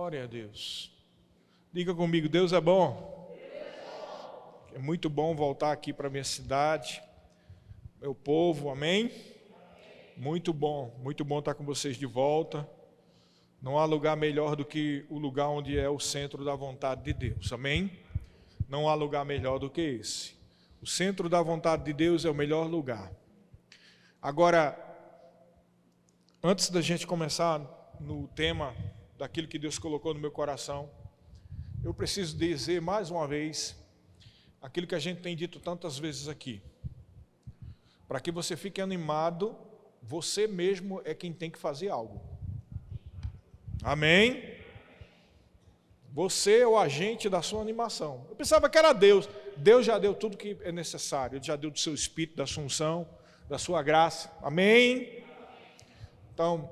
Glória a Deus. Diga comigo, Deus é bom. É muito bom voltar aqui para a minha cidade, meu povo, amém? Muito bom estar com vocês de volta. Não há lugar melhor do que o lugar onde é o centro da vontade de Deus, amém? Não há lugar melhor do que esse. O centro da vontade de Deus é o melhor lugar. Agora, antes da gente começar no tema daquilo que Deus colocou no meu coração, eu preciso dizer mais uma vez aquilo que a gente tem dito tantas vezes aqui. Para que você fique animado, você mesmo é quem tem que fazer algo. Amém? Você é o agente da sua animação. Eu pensava que era Deus. Deus já deu tudo que é necessário. Ele já deu do seu Espírito, da sua unção, da sua graça. Amém? Então,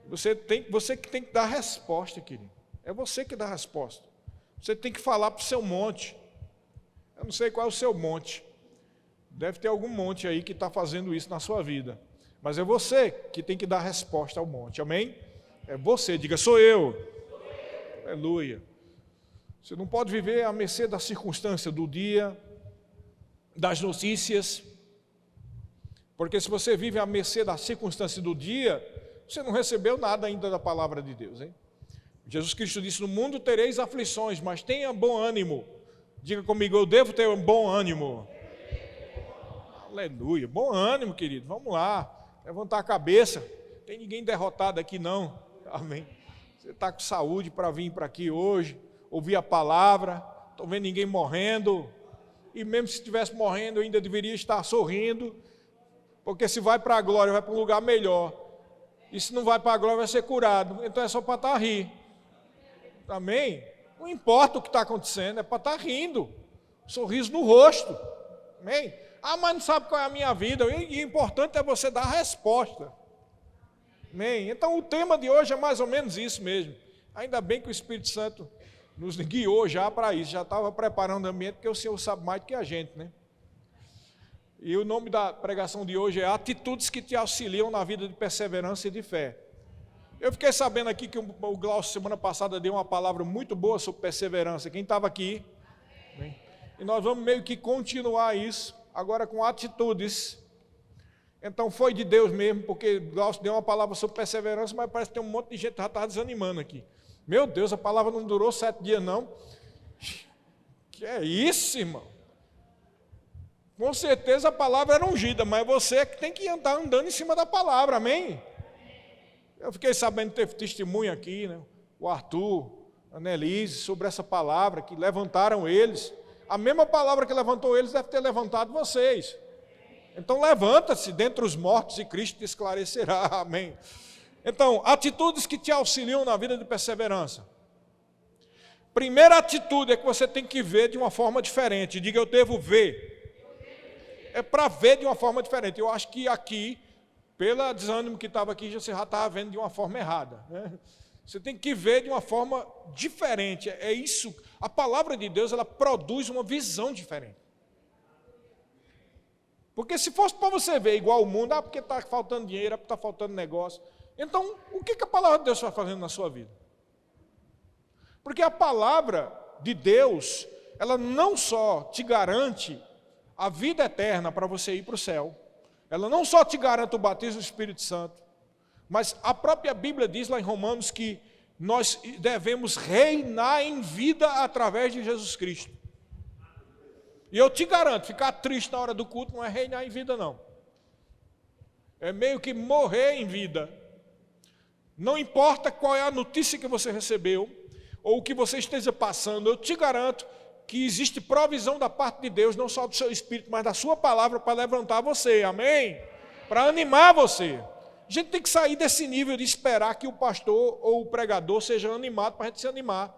você que tem que dar a resposta, querido. É você que dá a resposta. Você tem que falar para o seu monte. Eu não sei qual é o seu monte. Deve ter algum monte aí que está fazendo isso na sua vida. Mas é você que tem que dar a resposta ao monte. Amém? É você. Diga, sou eu. Aleluia. Você não pode viver à mercê da circunstância do dia, das notícias. Porque se você vive à mercê da circunstância do dia, você não recebeu nada ainda da palavra de Deus, hein? Jesus Cristo disse, no mundo tereis aflições, mas tenha bom ânimo. Diga comigo, eu devo ter um bom ânimo. Aleluia, bom ânimo, querido, vamos lá, levantar a cabeça, não tem ninguém derrotado aqui não, amém? Você está com saúde para vir para aqui hoje, ouvir a palavra, estou vendo ninguém morrendo, e mesmo se estivesse morrendo, eu ainda deveria estar sorrindo, porque se vai para a glória, vai para um lugar melhor. E se não vai para a glória, vai ser curado. Então é só para estar rindo. Amém? Não importa o que está acontecendo, é para estar rindo. Sorriso no rosto. Amém? Ah, mas não sabe qual é a minha vida. E o importante é você dar a resposta. Amém? Então o tema de hoje é mais ou menos isso mesmo. Ainda bem que o Espírito Santo nos guiou já para isso. Já estava preparando o ambiente, porque o Senhor sabe mais do que a gente, né? E o nome da pregação de hoje é Atitudes que te auxiliam na vida de perseverança e de fé. Eu fiquei sabendo aqui que o Glaucio semana passada deu uma palavra muito boa sobre perseverança. Quem estava aqui? Bem, e nós vamos meio que continuar isso, agora com atitudes. Então foi de Deus mesmo, porque o Glaucio deu uma palavra sobre perseverança, mas parece que tem um monte de gente que já está desanimando aqui. Meu Deus, a palavra não durou 7 dias não. Que é isso, irmão? Com certeza a palavra era ungida, mas você é que tem que andar andando em cima da palavra, amém? Eu fiquei sabendo que teve testemunho aqui, né? O Arthur, a Nelise, sobre essa palavra, que levantaram eles. A mesma palavra que levantou eles deve ter levantado vocês. Então levanta-se dentre os mortos e Cristo te esclarecerá, amém? Então, atitudes que te auxiliam na vida de perseverança. Primeira atitude é que você tem que ver de uma forma diferente. Diga, eu devo ver. É para ver de uma forma diferente. Eu acho que aqui, pelo desânimo que estava aqui, você já estava vendo de uma forma errada, né? Você tem que ver de uma forma diferente. É isso. A palavra de Deus, ela produz uma visão diferente. Porque se fosse para você ver igual o mundo, porque está faltando dinheiro, porque está faltando negócio. Então, o que a palavra de Deus está fazendo na sua vida? Porque a palavra de Deus, ela não só te garante a vida eterna para você ir para o céu, ela não só te garante o batismo do Espírito Santo, mas a própria Bíblia diz lá em Romanos que nós devemos reinar em vida através de Jesus Cristo. E eu te garanto, ficar triste na hora do culto não é reinar em vida não. É meio que morrer em vida. Não importa qual é a notícia que você recebeu, ou o que você esteja passando, eu te garanto que existe provisão da parte de Deus, não só do seu Espírito, mas da sua palavra para levantar você, amém? Para animar você. A gente tem que sair desse nível de esperar que o pastor ou o pregador seja animado para a gente se animar.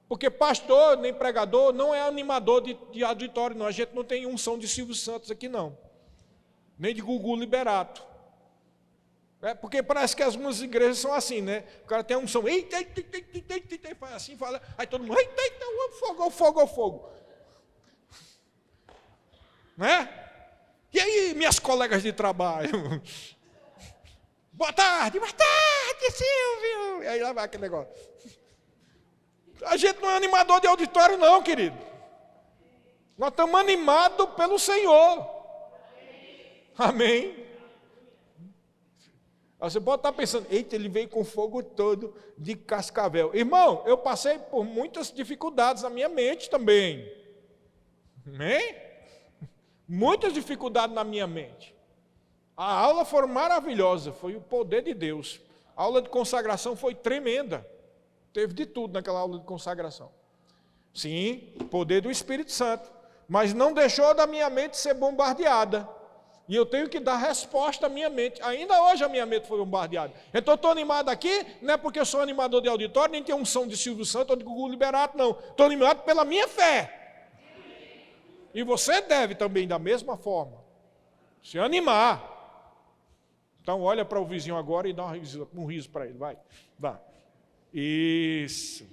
Porque pastor nem pregador não é animador de auditório, não. A gente não tem unção de Silvio Santos aqui, não. Nem de Gugu Liberato. Porque parece que algumas igrejas são assim, né? O cara tem a unção, eita, faz assim, fala, aí todo mundo, eita, o fogo. Né? E aí, minhas colegas de trabalho? Boa tarde, Silvio! E aí lá vai aquele negócio. A gente não é animador de auditório não, querido. Nós estamos animados pelo Senhor. Amém. Você pode estar pensando, eita, ele veio com fogo todo de cascavel. Irmão, eu passei por muitas dificuldades na minha mente também. Amém? Muitas dificuldades na minha mente. A aula foi maravilhosa, foi o poder de Deus. A aula de consagração foi tremenda. Teve de tudo naquela aula de consagração. Sim, o poder do Espírito Santo. Mas não deixou da minha mente ser bombardeada. E eu tenho que dar resposta à minha mente. Ainda hoje a minha mente foi bombardeada. Então eu estou animado aqui, não é porque eu sou animador de auditório, nem tenho unção de Silvio Santos ou de Gugu Liberato, não. Estou animado pela minha fé. E você deve também, da mesma forma, se animar. Então olha para o vizinho agora e dá um riso para ele. Vai. Isso.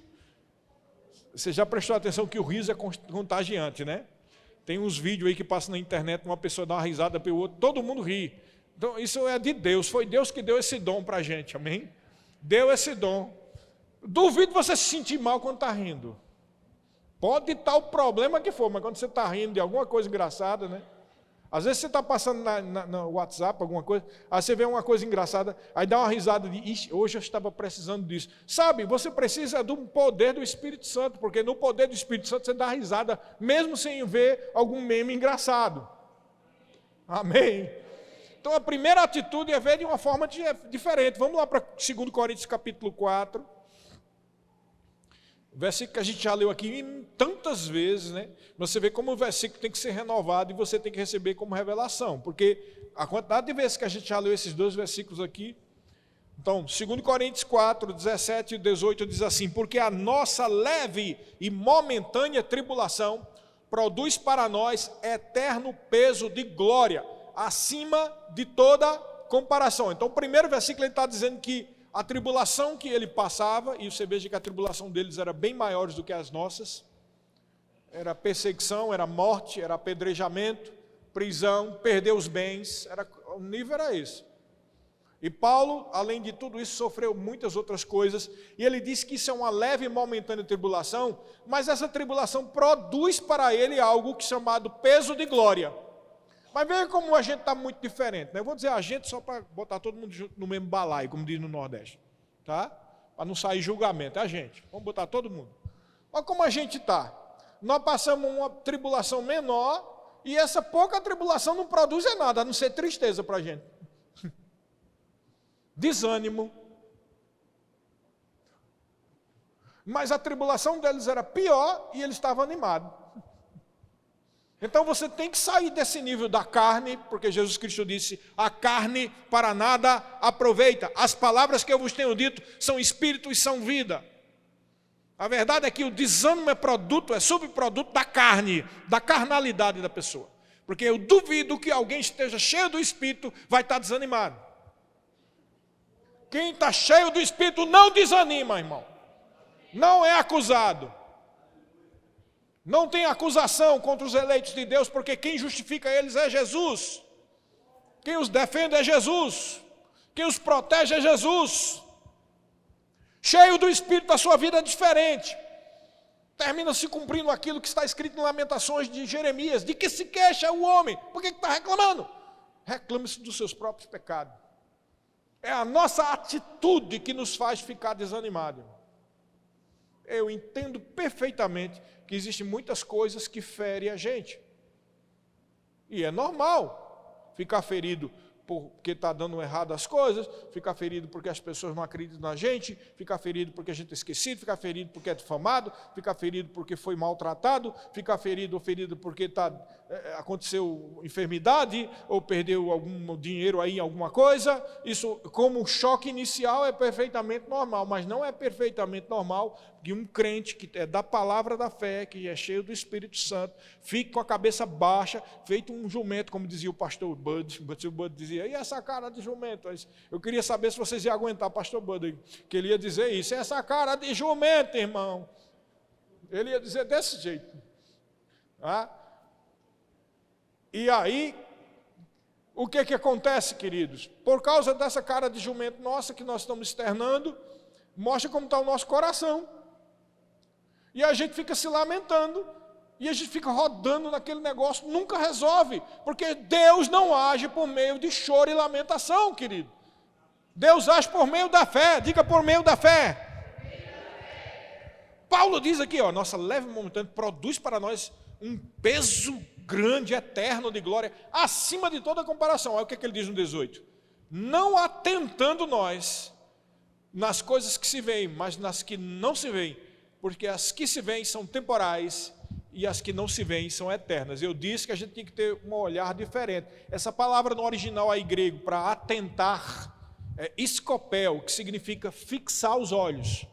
Você já prestou atenção que o riso é contagiante, né? Tem uns vídeos aí que passam na internet, uma pessoa dá uma risada pelo outro, todo mundo ri. Então, isso é de Deus, foi Deus que deu esse dom para a gente, amém? Deu esse dom. Duvido você se sentir mal quando está rindo. Pode estar o problema que for, mas quando você está rindo de alguma coisa engraçada, né? Às vezes você está passando no WhatsApp, alguma coisa, aí você vê uma coisa engraçada, aí dá uma risada de, ixi, hoje eu estava precisando disso. Sabe, você precisa do poder do Espírito Santo, porque no poder do Espírito Santo você dá risada, mesmo sem ver algum meme engraçado. Amém? Então a primeira atitude é ver de uma forma diferente. Vamos lá para 2 Coríntios capítulo 4. O versículo que a gente já leu aqui tantas vezes, né? Você vê como o versículo tem que ser renovado e você tem que receber como revelação, porque a quantidade de vezes que a gente já leu esses dois versículos aqui. Então, 2 Coríntios 4, 17 e 18 diz assim: porque a nossa leve e momentânea tribulação produz para nós eterno peso de glória, acima de toda comparação. Então, o primeiro versículo ele está dizendo que a tribulação que ele passava, e você veja que a tribulação deles era bem maior do que as nossas, era perseguição, era morte, era apedrejamento, prisão, perder os bens, o nível era esse. E Paulo, além de tudo isso, sofreu muitas outras coisas, e ele diz que isso é uma leve e momentânea tribulação, mas essa tribulação produz para ele algo que é chamado peso de glória. Mas veja como a gente está muito diferente, né? Eu vou dizer a gente só para botar todo mundo junto no mesmo balaio, como diz no Nordeste, tá? Para não sair julgamento, é a gente. Vamos botar todo mundo. Olha como a gente está. Nós passamos uma tribulação menor e essa pouca tribulação não produz nada, a não ser tristeza para a gente. Desânimo. Mas a tribulação deles era pior e eles estavam animados. Então você tem que sair desse nível da carne, porque Jesus Cristo disse, a carne para nada aproveita. As palavras que eu vos tenho dito são espírito e são vida. A verdade é que o desânimo é subproduto da carne, da carnalidade da pessoa. Porque eu duvido que alguém esteja cheio do Espírito vai estar desanimado. Quem está cheio do Espírito não desanima, irmão. Não é acusado. Não tem acusação contra os eleitos de Deus, porque quem justifica eles é Jesus. Quem os defende é Jesus. Quem os protege é Jesus. Cheio do Espírito, a sua vida é diferente. Termina se cumprindo aquilo que está escrito em Lamentações de Jeremias. De que se queixa o homem? Por que está reclamando? Reclame-se dos seus próprios pecados. É a nossa atitude que nos faz ficar desanimado. Eu entendo perfeitamente que existem muitas coisas que ferem a gente. E é normal ficar ferido porque está dando errado as coisas, ficar ferido porque as pessoas não acreditam na gente, ficar ferido porque a gente é esquecido, ficar ferido porque é difamado, ficar ferido porque foi maltratado, ficar ferido porque aconteceu enfermidade ou perdeu algum dinheiro aí em alguma coisa. Isso, como choque inicial, é perfeitamente normal, mas não é perfeitamente normal que um crente que é da palavra da fé, que é cheio do Espírito Santo, fique com a cabeça baixa, feito um jumento, como dizia o pastor Bud. O pastor Bud dizia, e essa cara de jumento? Eu queria saber se vocês iam aguentar o pastor Bud, que ele ia dizer isso, essa cara de jumento, irmão. Ele ia dizer desse jeito. Ah? E aí, o que acontece, queridos? Por causa dessa cara de jumento nossa que nós estamos externando, mostra como está o nosso coração. E a gente fica se lamentando, e a gente fica rodando naquele negócio, nunca resolve, porque Deus não age por meio de choro e lamentação, querido. Deus age por meio da fé, diga por meio da fé. Paulo diz aqui, ó, nossa leve momentânea produz para nós um peso grande, eterno de glória, acima de toda comparação. Olha o que ele diz no 18. Não atentando nós nas coisas que se veem, mas nas que não se veem, porque as que se veem são temporais e as que não se veem são eternas. Eu disse que a gente tem que ter um olhar diferente. Essa palavra no original aí grego, para atentar, é escopel, que significa fixar os olhos.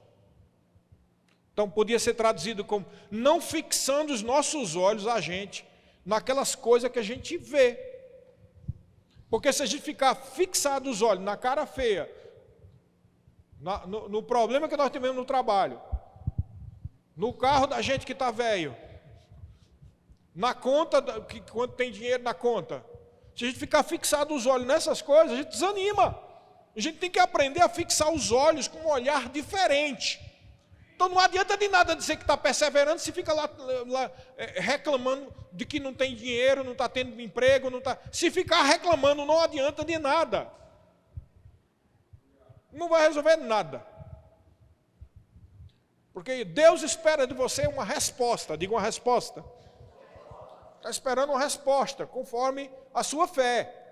Então podia ser traduzido como não fixando os nossos olhos a gente naquelas coisas que a gente vê. Porque se a gente ficar fixado os olhos na cara feia, no problema que nós tivemos no trabalho, no carro da gente que está velho, na conta, quando tem dinheiro na conta, se a gente ficar fixado os olhos nessas coisas, a gente desanima. A gente tem que aprender a fixar os olhos com um olhar diferente. Então não adianta de nada dizer que está perseverando se fica lá reclamando de que não tem dinheiro, não está tendo emprego, não está. Se ficar reclamando não adianta de nada. Não vai resolver nada. Porque Deus espera de você uma resposta, diga uma resposta. Está esperando uma resposta, conforme a sua fé.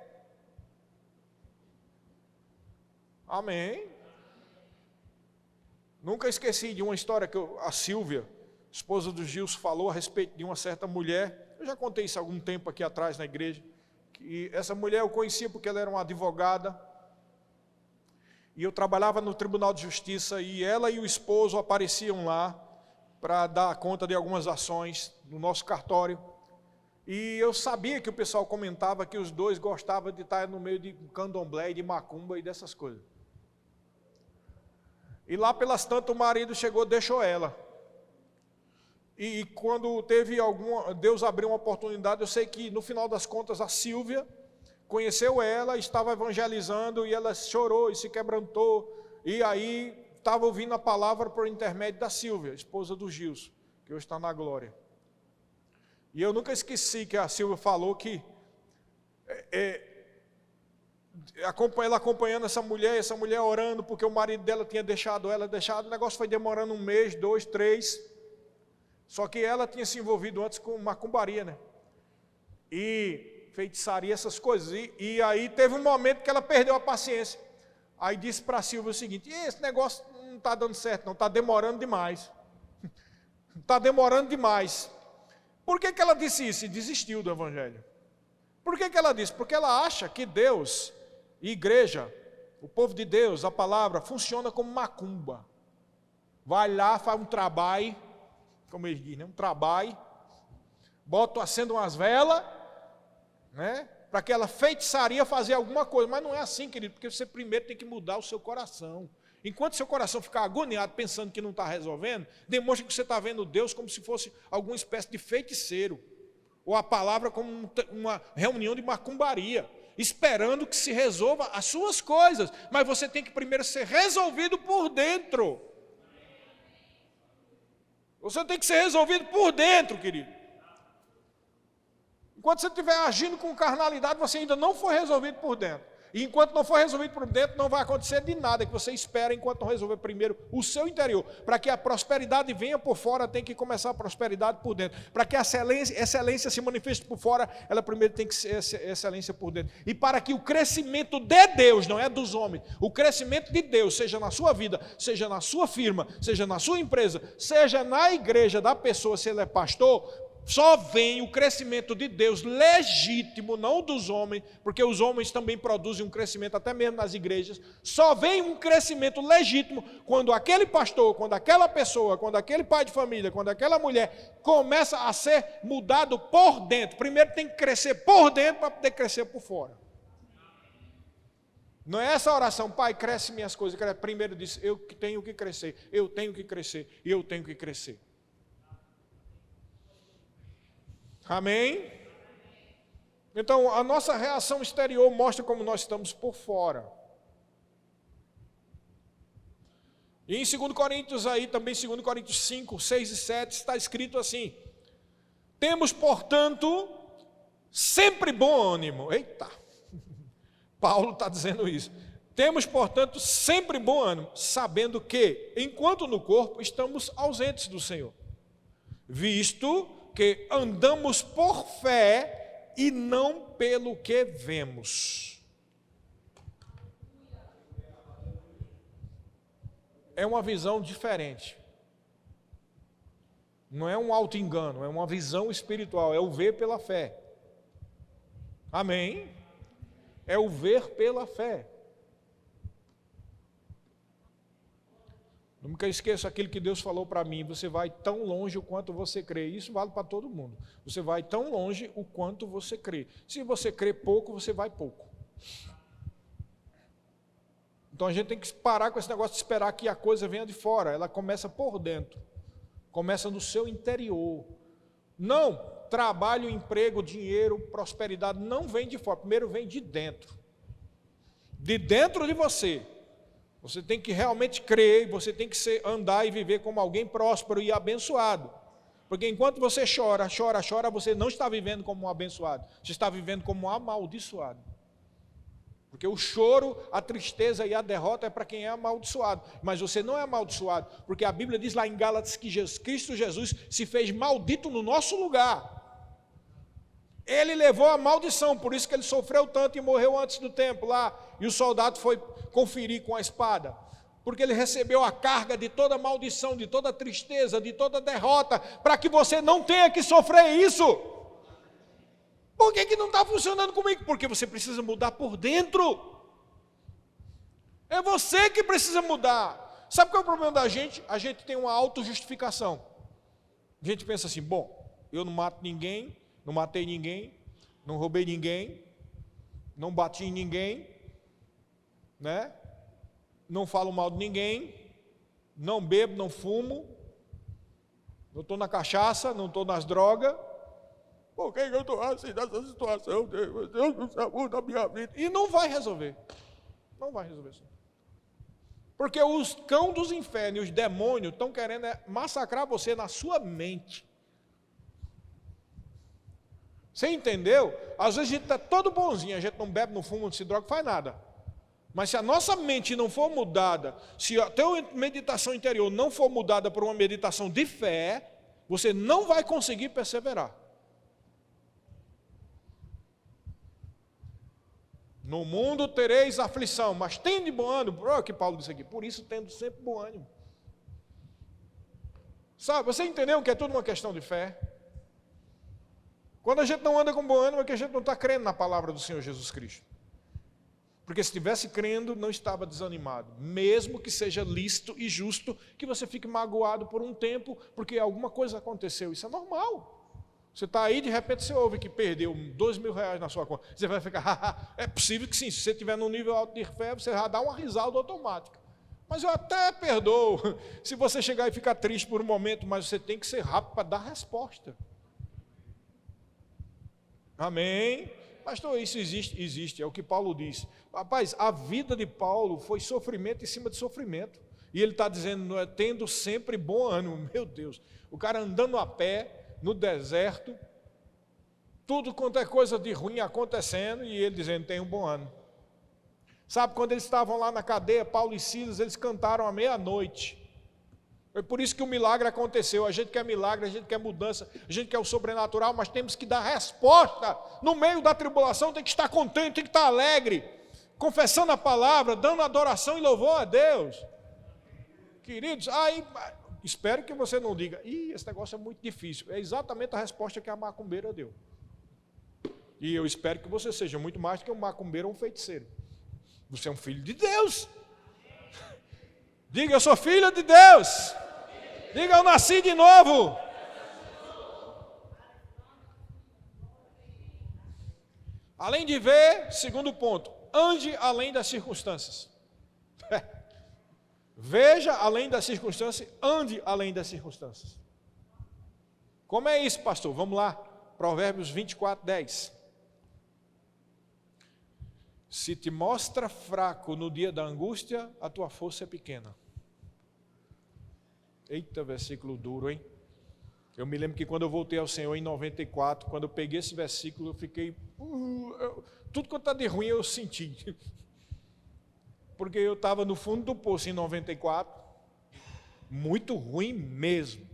Amém. Nunca esqueci de uma história que a Silvia, esposa do Gilson, falou a respeito de uma certa mulher. Eu já contei isso há algum tempo aqui atrás na igreja. Que essa mulher eu conhecia porque ela era uma advogada. E eu trabalhava no Tribunal de Justiça e ela e o esposo apareciam lá para dar conta de algumas ações no nosso cartório. E eu sabia que o pessoal comentava que os dois gostavam de estar no meio de candomblé, de macumba e dessas coisas. E lá pelas tantas o marido chegou, deixou ela. E quando teve Deus abriu uma oportunidade, eu sei que no final das contas a Silvia conheceu ela, estava evangelizando e ela chorou e se quebrantou. E aí estava ouvindo a palavra por intermédio da Silvia, esposa do Gilson, que hoje está na glória. E eu nunca esqueci que a Silvia falou que ela acompanhando essa mulher orando, porque o marido dela tinha deixado ela, o negócio foi demorando 1 mês, 2, 3, só que ela tinha se envolvido antes com macumbaria, né? E feitiçaria, essas coisas, e aí teve um momento que ela perdeu a paciência, aí disse para a Silvia o seguinte: esse negócio não está dando certo não, está demorando demais, está demorando demais. Por que ela disse isso? E desistiu do evangelho. Por que ela disse? Porque ela acha que Deus, igreja, o povo de Deus, a palavra, funciona como macumba. Vai lá, faz um trabalho, como eles dizem, né? Um trabalho, acende umas velas, né? Para aquela feitiçaria fazer alguma coisa. Mas não é assim, querido, porque você primeiro tem que mudar o seu coração. Enquanto seu coração ficar agoniado pensando que não está resolvendo, demonstra que você está vendo Deus como se fosse alguma espécie de feiticeiro, ou a palavra como uma reunião de macumbaria, esperando que se resolva as suas coisas, mas você tem que primeiro ser resolvido por dentro. Você tem que ser resolvido por dentro, querido. Enquanto você estiver agindo com carnalidade, você ainda não foi resolvido por dentro. E enquanto não for resolvido por dentro, não vai acontecer de nada que você espera enquanto não resolver primeiro o seu interior. Para que a prosperidade venha por fora, tem que começar a prosperidade por dentro. Para que a excelência se manifeste por fora, ela primeiro tem que ser excelência por dentro. E para que o crescimento de Deus, não é dos homens, o crescimento de Deus, seja na sua vida, seja na sua firma, seja na sua empresa, seja na igreja da pessoa, se ele é pastor, só vem o crescimento de Deus legítimo, não dos homens, porque os homens também produzem um crescimento, até mesmo nas igrejas. Só vem um crescimento legítimo quando aquele pastor, quando aquela pessoa, quando aquele pai de família, quando aquela mulher começa a ser mudado por dentro. Primeiro tem que crescer por dentro para poder crescer por fora. Não é essa oração, Pai, cresce minhas coisas. Primeiro diz, eu tenho que crescer, eu tenho que crescer, eu tenho que crescer. Amém? Então, a nossa reação exterior mostra como nós estamos por fora. E em 2 Coríntios aí, também 2 Coríntios 5, 6 e 7, está escrito assim: temos, portanto, sempre bom ânimo. Eita! Paulo está dizendo isso. Temos, portanto, sempre bom ânimo, sabendo que, enquanto no corpo, estamos ausentes do Senhor, visto que andamos por fé e não pelo que vemos. É uma visão diferente. Não é um auto-engano, é uma visão espiritual, é o ver pela fé. Amém? É o ver pela fé. Nunca esqueça aquilo que Deus falou para mim: você vai tão longe o quanto você crê. Isso vale para todo mundo. Você vai tão longe o quanto você crê. Se você crê pouco, você vai pouco. Então a gente tem que parar com esse negócio de esperar que a coisa venha de fora. Ela começa por dentro. Começa no seu interior. Não, trabalho, emprego, dinheiro, prosperidade não vem de fora. Primeiro vem de dentro. De dentro de você. Você tem que realmente crer, você tem que andar e viver como alguém próspero e abençoado. Porque enquanto você chora, você não está vivendo como um abençoado, você está vivendo como um amaldiçoado. Porque o choro, a tristeza e a derrota é para quem é amaldiçoado. Mas você não é amaldiçoado, porque a Bíblia diz lá em Gálatas que Cristo Jesus se fez maldito no nosso lugar. Ele levou a maldição, por isso que ele sofreu tanto e morreu antes do tempo lá. E o soldado foi conferir com a espada, porque ele recebeu a carga de toda maldição, de toda tristeza, de toda derrota, para que você não tenha que sofrer isso. Por que não está funcionando comigo? Porque você precisa mudar por dentro. É você que precisa mudar. Sabe qual é o problema da gente? A gente tem uma autojustificação. A gente pensa assim: bom, eu não mato ninguém, não matei ninguém, não roubei ninguém, não bati em ninguém, né? Não falo mal de ninguém, não bebo, não fumo, não estou na cachaça, não estou nas drogas. Por que eu estou assim nessa situação? Deus não sabe da minha vida. E não vai resolver. Não vai resolver isso. Porque os cão dos infernos, os demônios, estão querendo massacrar você na sua mente. Você entendeu? Às vezes a gente está todo bonzinho, a gente não bebe, não fuma, não se droga, não faz nada. Mas se a nossa mente não for mudada, se a tua meditação interior não for mudada por uma meditação de fé, você não vai conseguir perseverar. No mundo tereis aflição, mas tende bom ânimo. Olha o que Paulo disse aqui: por isso tendo sempre bom ânimo. Sabe, você entendeu que é tudo uma questão de fé? Quando a gente não anda com bom ânimo, é que a gente não está crendo na palavra do Senhor Jesus Cristo. Porque se estivesse crendo, não estava desanimado. Mesmo que seja lícito e justo que você fique magoado por um tempo, porque alguma coisa aconteceu. Isso é normal. Você está aí, de repente você ouve que perdeu R$2.000 na sua conta. Você vai ficar, é possível que sim, se você estiver num nível alto de fé, você vai dar uma risada automática. Mas eu até perdoo se você chegar e ficar triste por um momento, mas você tem que ser rápido para dar resposta. Amém? Pastor, isso existe, é o que Paulo diz. Rapaz, a vida de Paulo foi sofrimento em cima de sofrimento. E ele está dizendo, tendo sempre bom ânimo. Meu Deus, o cara andando a pé, no deserto, tudo quanto é coisa de ruim acontecendo, e ele dizendo, tenho um bom ânimo. Sabe, quando eles estavam lá na cadeia, Paulo e Silas, eles cantaram à meia-noite. Foi por isso que o milagre aconteceu. A gente quer milagre, a gente quer mudança, a gente quer o sobrenatural, mas temos que dar resposta. No meio da tribulação tem que estar contente, tem que estar alegre, confessando a palavra, dando adoração e louvor a Deus. Queridos, aí espero que você não diga, esse negócio é muito difícil. É exatamente a resposta que a macumbeira deu. E eu espero que você seja muito mais do que um macumbeiro ou um feiticeiro. Você é um filho de Deus. Diga, eu sou filho de Deus. Diga, eu nasci de novo. Além de ver, segundo ponto, ande além das circunstâncias. Veja além das circunstâncias, ande além das circunstâncias. Como é isso, pastor? Vamos lá, Provérbios 24:10. Se te mostra fraco no dia da angústia, a tua força é pequena. Eita, versículo duro, hein? Eu me lembro que quando eu voltei ao Senhor em 94, quando eu peguei esse versículo, eu fiquei... tudo quanto está de ruim eu senti. Porque eu estava no fundo do poço em 94, muito ruim mesmo.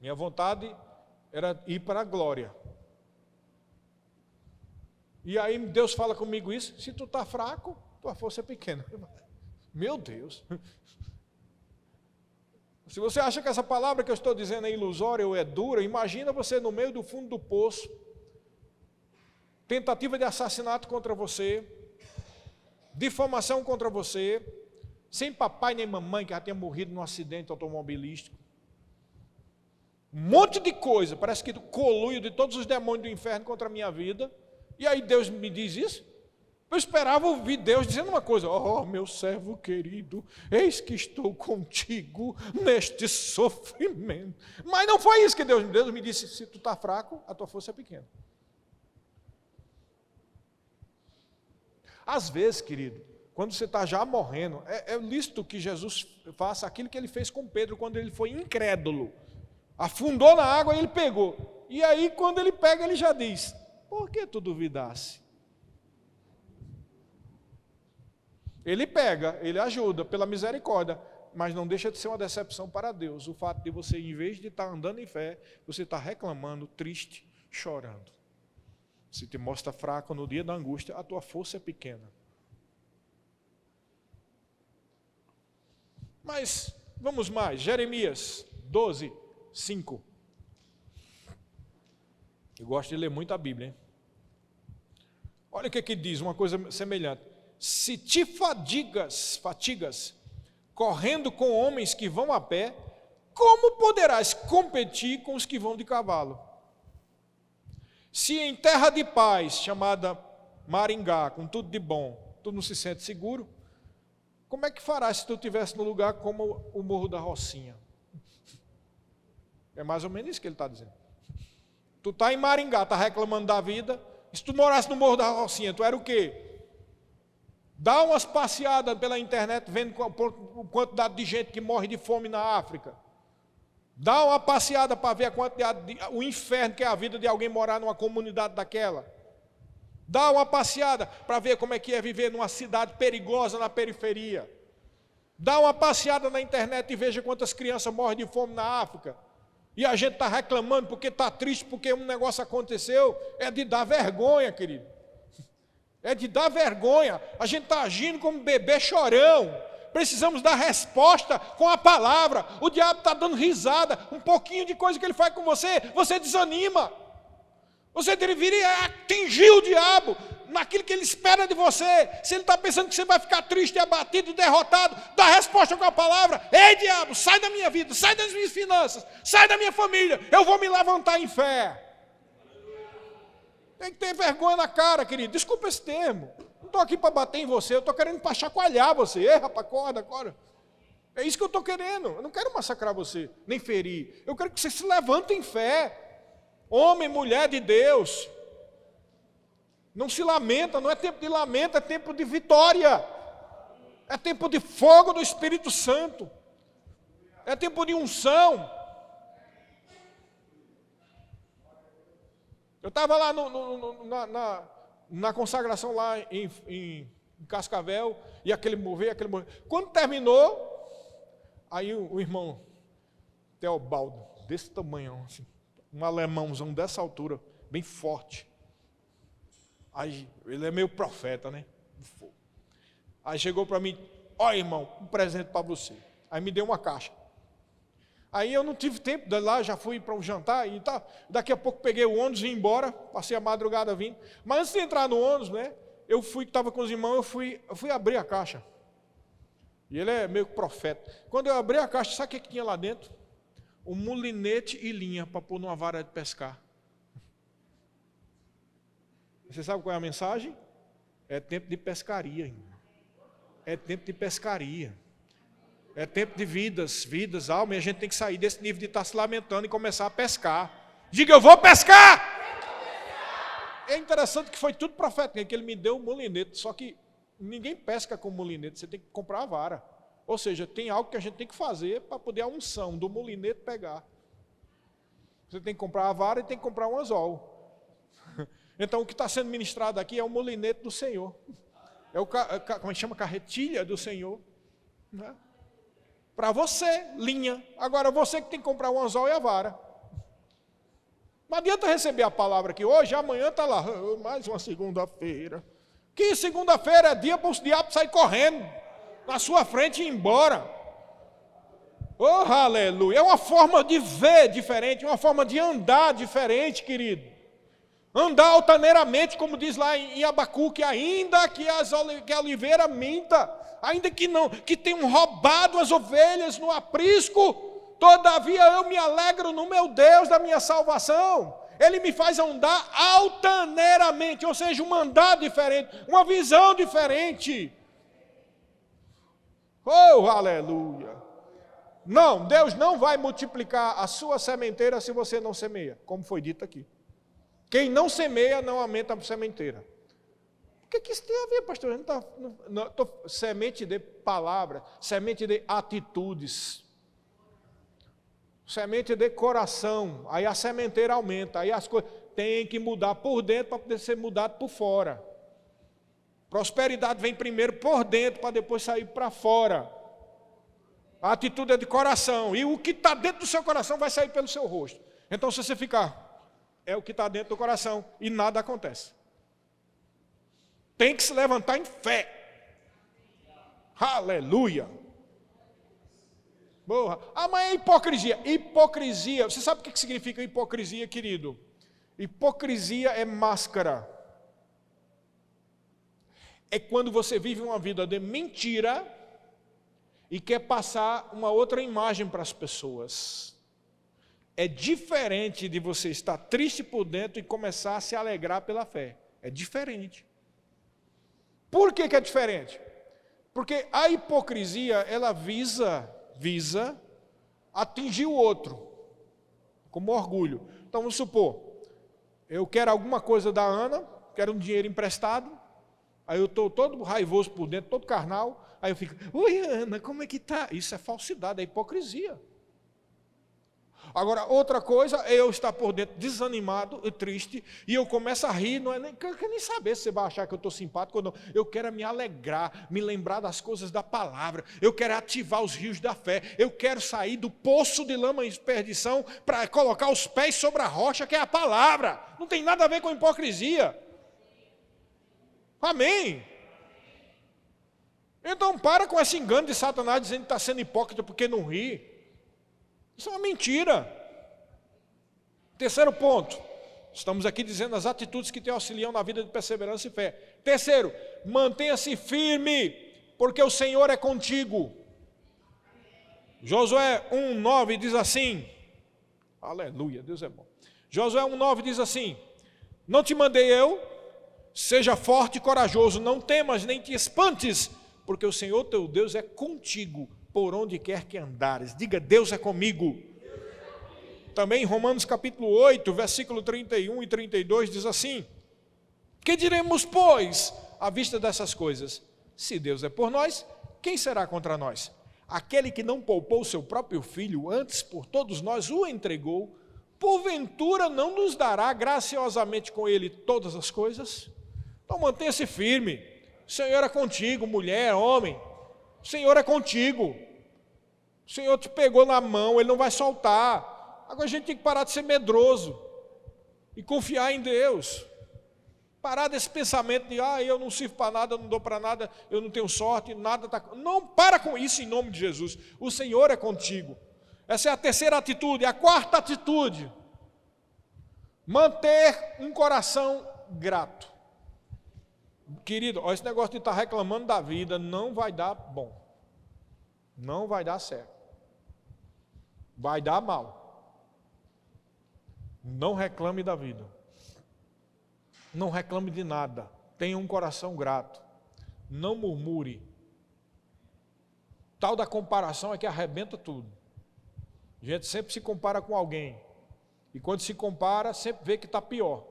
Minha vontade era ir para a glória. E aí Deus fala comigo isso: se tu está fraco, tua força é pequena. Meu Deus! Se você acha que essa palavra que eu estou dizendo é ilusória ou é dura, imagina você no meio do fundo do poço, tentativa de assassinato contra você, difamação contra você, sem papai nem mamãe que já tinha morrido num acidente automobilístico. Um monte de coisa, parece que coluio de todos os demônios do inferno contra a minha vida. E aí Deus me diz isso? Eu esperava ouvir Deus dizendo uma coisa: oh, meu servo querido, eis que estou contigo neste sofrimento. Mas não foi isso que Deus me disse: se tu está fraco, a tua força é pequena. Às vezes, querido, quando você está já morrendo, é lícito que Jesus faça aquilo que ele fez com Pedro quando ele foi incrédulo. Afundou na água e ele pegou. E aí, quando ele pega, ele já diz: por que tu duvidasse? Ele pega, ele ajuda pela misericórdia, mas não deixa de ser uma decepção para Deus o fato de você, em vez de estar andando em fé, você está reclamando, triste, chorando. Se te mostra fraco no dia da angústia, a tua força é pequena. Mas vamos mais, Jeremias 12, 5. Eu gosto de ler muito a Bíblia, hein? Olha o que diz, uma coisa semelhante. Se te fatigas correndo com homens que vão a pé, como poderás competir com os que vão de cavalo? Se em terra de paz, chamada Maringá, com tudo de bom, tu não se sente seguro, como é que farás se tu estivesse num lugar como o Morro da Rocinha? É mais ou menos isso que ele está dizendo. Tu está em Maringá, está reclamando da vida. Se tu morasse no Morro da Rocinha, tu era o quê? Dá umas passeadas pela internet, vendo a quantidade de gente que morre de fome na África. Dá uma passeada para ver a quantidade o inferno que é a vida de alguém morar numa comunidade daquela. Dá uma passeada para ver como é que é viver numa cidade perigosa na periferia. Dá uma passeada na internet e veja quantas crianças morrem de fome na África. E a gente está reclamando porque está triste, porque um negócio aconteceu. É de dar vergonha, querido. É de dar vergonha. A gente está agindo como bebê chorão. Precisamos dar resposta com a palavra. O diabo está dando risada. Um pouquinho de coisa que ele faz com você, você desanima. Você deveria atingir o diabo naquilo que ele espera de você. Se ele está pensando que você vai ficar triste, abatido, derrotado, dá resposta com a palavra. Ei, diabo, sai da minha vida, sai das minhas finanças, sai da minha família. Eu vou me levantar em fé. Tem que ter vergonha na cara, querido. Desculpa esse termo. Não estou aqui para bater em você, eu estou querendo para chacoalhar você. Ei, rapaz, acorda. É isso que eu estou querendo. Eu não quero massacrar você, nem ferir. Eu quero que você se levante em fé. Homem, mulher de Deus. Não se lamenta, não é tempo de lamento, é tempo de vitória. É tempo de fogo do Espírito Santo. É tempo de unção. Eu estava lá na consagração lá em Cascavel, e aquele mover. Quando terminou, aí o irmão Teobaldo, desse tamanho, assim, um alemãozão dessa altura, bem forte. Aí, ele é meio profeta, né? Aí chegou para mim: ó, irmão, um presente para você. Aí me deu uma caixa. Aí eu não tive tempo de lá, já fui para um jantar e tal. Daqui a pouco peguei o ônibus e vim embora, passei a madrugada vindo. Mas antes de entrar no ônibus, né, estava com os irmãos, eu fui abrir a caixa. E ele é meio profeta. Quando eu abri a caixa, sabe o que tinha lá dentro? Um molinete e linha para pôr numa vara de pescar. Você sabe qual é a mensagem? É tempo de pescaria, irmão. É tempo de pescaria. É tempo de vidas, alma, e a gente tem que sair desse nível de estar se lamentando e começar a pescar. Diga, eu vou pescar! É interessante que foi tudo profético, que ele me deu um molinete, só que ninguém pesca com molinete, você tem que comprar a vara. Ou seja, tem algo que a gente tem que fazer para poder a unção do molinete pegar. Você tem que comprar a vara e tem que comprar um anzol. Então o que está sendo ministrado aqui é o molinete do Senhor. É o, como é que chama? Carretilha do Senhor. Né? Para você, linha. Agora você que tem que comprar o anzol e a vara. Não adianta receber a palavra aqui hoje, amanhã está lá, mais uma segunda-feira. Que segunda-feira é dia para os diabos sair correndo na sua frente e ir embora. Oh, aleluia. É uma forma de ver diferente, uma forma de andar diferente, querido. Andar altaneiramente, como diz lá em Abacuque, ainda que a oliveira minta, ainda que não, que tenham roubado as ovelhas no aprisco, todavia eu me alegro no meu Deus da minha salvação. Ele me faz andar altaneiramente, ou seja, um andar diferente, uma visão diferente. Oh, aleluia. Não, Deus não vai multiplicar a sua sementeira se você não semeia, como foi dito aqui. Quem não semeia não aumenta a sementeira. O que isso tem a ver, pastor? Semente de palavra, semente de atitudes, semente de coração. Aí a sementeira aumenta, aí as coisas têm que mudar por dentro para poder ser mudado por fora. Prosperidade vem primeiro por dentro para depois sair para fora. A atitude é de coração, e o que está dentro do seu coração vai sair pelo seu rosto. Então se você ficar, é o que está dentro do coração, e nada acontece. Tem que se levantar em fé. Aleluia. Boa. Ah, mas é hipocrisia. Hipocrisia, você sabe o que significa hipocrisia, querido? Hipocrisia é máscara. É quando você vive uma vida de mentira e quer passar uma outra imagem para as pessoas. É diferente de você estar triste por dentro e começar a se alegrar pela fé. É diferente. Por que é diferente? Porque a hipocrisia, ela visa atingir o outro, como orgulho. Então, vamos supor, eu quero alguma coisa da Ana, quero um dinheiro emprestado, aí eu estou todo raivoso por dentro, todo carnal, aí eu fico, oi Ana, como é que tá? Isso é falsidade, é hipocrisia. Agora, outra coisa é eu estar por dentro desanimado e triste, e eu começo a rir, não é nem, eu quero nem saber se você vai achar que eu estou simpático ou não. Eu quero me alegrar, me lembrar das coisas da palavra, eu quero ativar os rios da fé, eu quero sair do poço de lama e perdição para colocar os pés sobre a rocha, que é a palavra. Não tem nada a ver com hipocrisia. Amém? Então para com esse engano de Satanás dizendo que está sendo hipócrita porque não ri. Isso é uma mentira. Terceiro ponto, estamos aqui dizendo as atitudes que te auxiliam na vida de perseverança e fé. Terceiro, mantenha-se firme, porque o Senhor é contigo. Josué 1:9 diz assim, aleluia, Deus é bom. Josué 1:9 diz assim, não te mandei eu, seja forte e corajoso, não temas nem te espantes, porque o Senhor teu Deus é contigo, por onde quer que andares. Diga, Deus é comigo. Também em Romanos capítulo 8, versículo 31 e 32 diz assim, que diremos, pois, à vista dessas coisas? Se Deus é por nós, quem será contra nós? Aquele que não poupou seu próprio filho, antes por todos nós o entregou, porventura não nos dará graciosamente com ele todas as coisas? Então mantenha-se firme. O Senhor é contigo, mulher, homem. O Senhor é contigo. O Senhor te pegou na mão, Ele não vai soltar. Agora a gente tem que parar de ser medroso e confiar em Deus. Parar desse pensamento de, eu não sirvo para nada, eu não dou para nada, eu não tenho sorte, nada está... Não, para com isso em nome de Jesus. O Senhor é contigo. Essa é a terceira atitude. A quarta atitude, manter um coração grato. Querido, esse negócio de estar reclamando da vida não vai dar bom. Não vai dar certo. Vai dar mal. Não reclame da vida. Não reclame de nada. Tenha um coração grato. Não murmure. Tal da comparação é que arrebenta tudo. A gente sempre se compara com alguém. E quando se compara, sempre vê que está pior.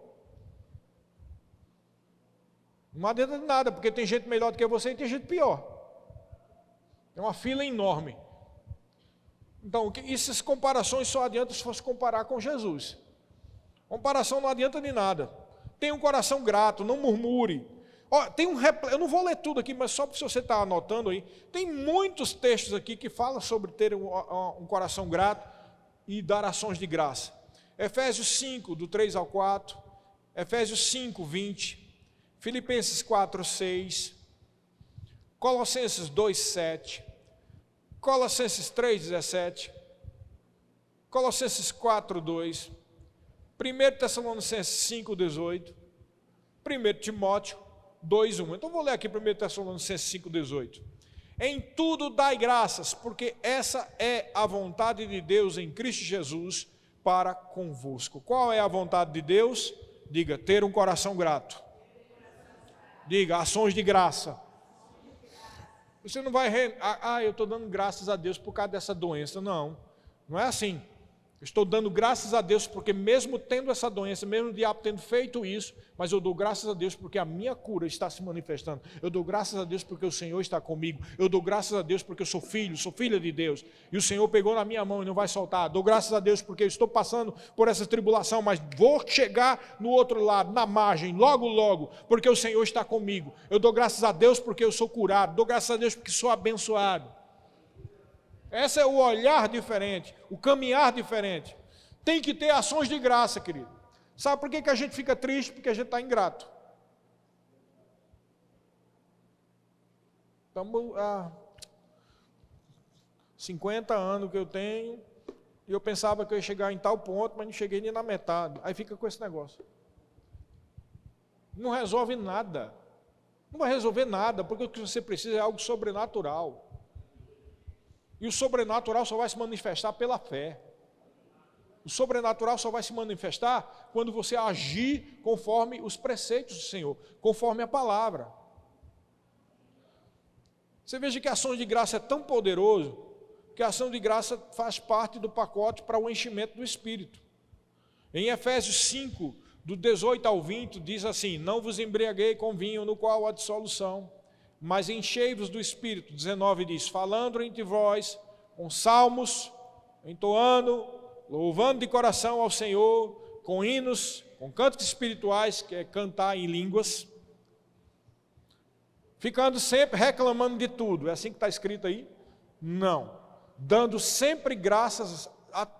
Não adianta de nada, porque tem gente melhor do que você e tem gente pior. É uma fila enorme. Então, essas comparações só adianta se fosse comparar com Jesus. Comparação não adianta de nada. Tenha um coração grato, não murmure. Ó, eu não vou ler tudo aqui, mas só se você está anotando aí, tem muitos textos aqui que falam sobre ter um coração grato e dar ações de graça. Efésios 5, do 3 ao 4, Efésios 5, 20, Filipenses 4, 6, Colossenses 2, 7, Colossenses 3, 17, Colossenses 4, 2, 1 Tessalonicenses 5, 18, 1 Timóteo 2, 1. Então vou ler aqui 1 Tessalonicenses 5, 18. Em tudo dai graças, porque essa é a vontade de Deus em Cristo Jesus para convosco. Qual é a vontade de Deus? Diga, ter um coração grato. Diga, ações de graça. Você não vai, eu estou dando graças a Deus por causa dessa doença. Não, não é assim. Eu estou dando graças a Deus porque mesmo tendo essa doença, mesmo o diabo tendo feito isso, mas eu dou graças a Deus porque a minha cura está se manifestando. Eu dou graças a Deus porque o Senhor está comigo. Eu dou graças a Deus porque eu sou filha de Deus. E o Senhor pegou na minha mão e não vai soltar. Dou graças a Deus porque eu estou passando por essa tribulação, mas vou chegar no outro lado, na margem, logo, logo, porque o Senhor está comigo. Eu dou graças a Deus porque eu sou curado. Dou graças a Deus porque sou abençoado. Esse é o olhar diferente, o caminhar diferente. Tem que ter ações de graça, querido. Sabe por que a gente fica triste? Porque a gente está ingrato. Estamos há 50 anos que eu tenho, e eu pensava que eu ia chegar em tal ponto, mas não cheguei nem na metade. Aí fica com esse negócio. Não resolve nada. Não vai resolver nada, porque o que você precisa é algo sobrenatural. E o sobrenatural só vai se manifestar pela fé. O sobrenatural só vai se manifestar quando você agir conforme os preceitos do Senhor, conforme a palavra. Você veja que a ação de graça é tão poderoso, que a ação de graça faz parte do pacote para o enchimento do Espírito. Em Efésios 5, do 18 ao 20, diz assim: não vos embriaguei com vinho, no qual há dissolução, mas enchei-vos do Espírito. 19 diz, falando entre vós, com salmos, entoando, louvando de coração ao Senhor, com hinos, com cantos espirituais, que é cantar em línguas, ficando sempre reclamando de tudo. É assim que está escrito aí? Não. Dando sempre graças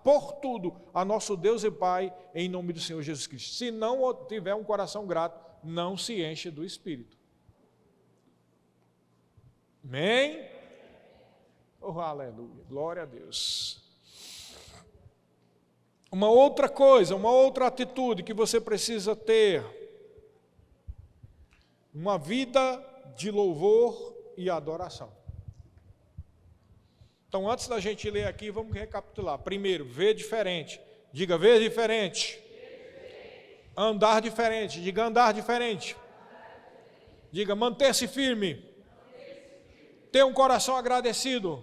por tudo a nosso Deus e Pai, em nome do Senhor Jesus Cristo. Se não tiver um coração grato, não se enche do Espírito. Amém? Oh, aleluia, glória a Deus. Uma outra coisa, uma outra atitude que você precisa ter: uma vida de louvor e adoração. Então, antes da gente ler aqui, vamos recapitular. Primeiro, ver diferente. Diga, ver diferente. Andar diferente. Diga, andar diferente. Diga, manter-se firme. Ter um coração agradecido.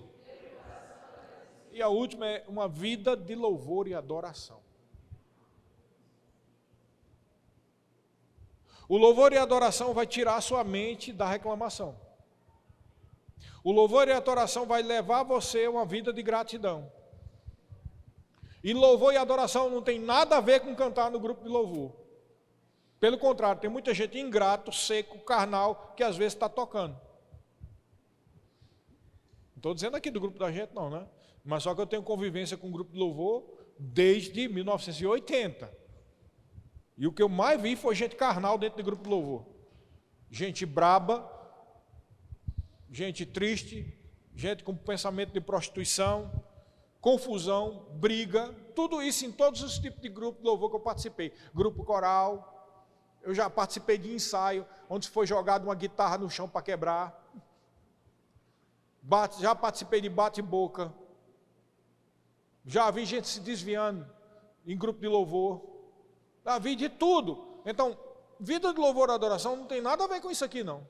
E a última é uma vida de louvor e adoração. O louvor e a adoração vai tirar a sua mente da reclamação. O louvor e a adoração vai levar você a uma vida de gratidão. E louvor e adoração não tem nada a ver com cantar no grupo de louvor. Pelo contrário, tem muita gente ingrato, seco, carnal, que às vezes está tocando. Não estou dizendo aqui do grupo da gente não, né? Mas só que eu tenho convivência com o grupo de louvor desde 1980. E o que eu mais vi foi gente carnal dentro do grupo de louvor. Gente braba, gente triste, gente com pensamento de prostituição, confusão, briga, tudo isso em todos os tipos de grupo de louvor que eu participei. Grupo coral, eu já participei de ensaio, onde foi jogada uma guitarra no chão para quebrar. Já participei de bate-boca. Já vi gente se desviando em grupo de louvor. Já vi de tudo. Então, vida de louvor e adoração não tem nada a ver com isso aqui, não.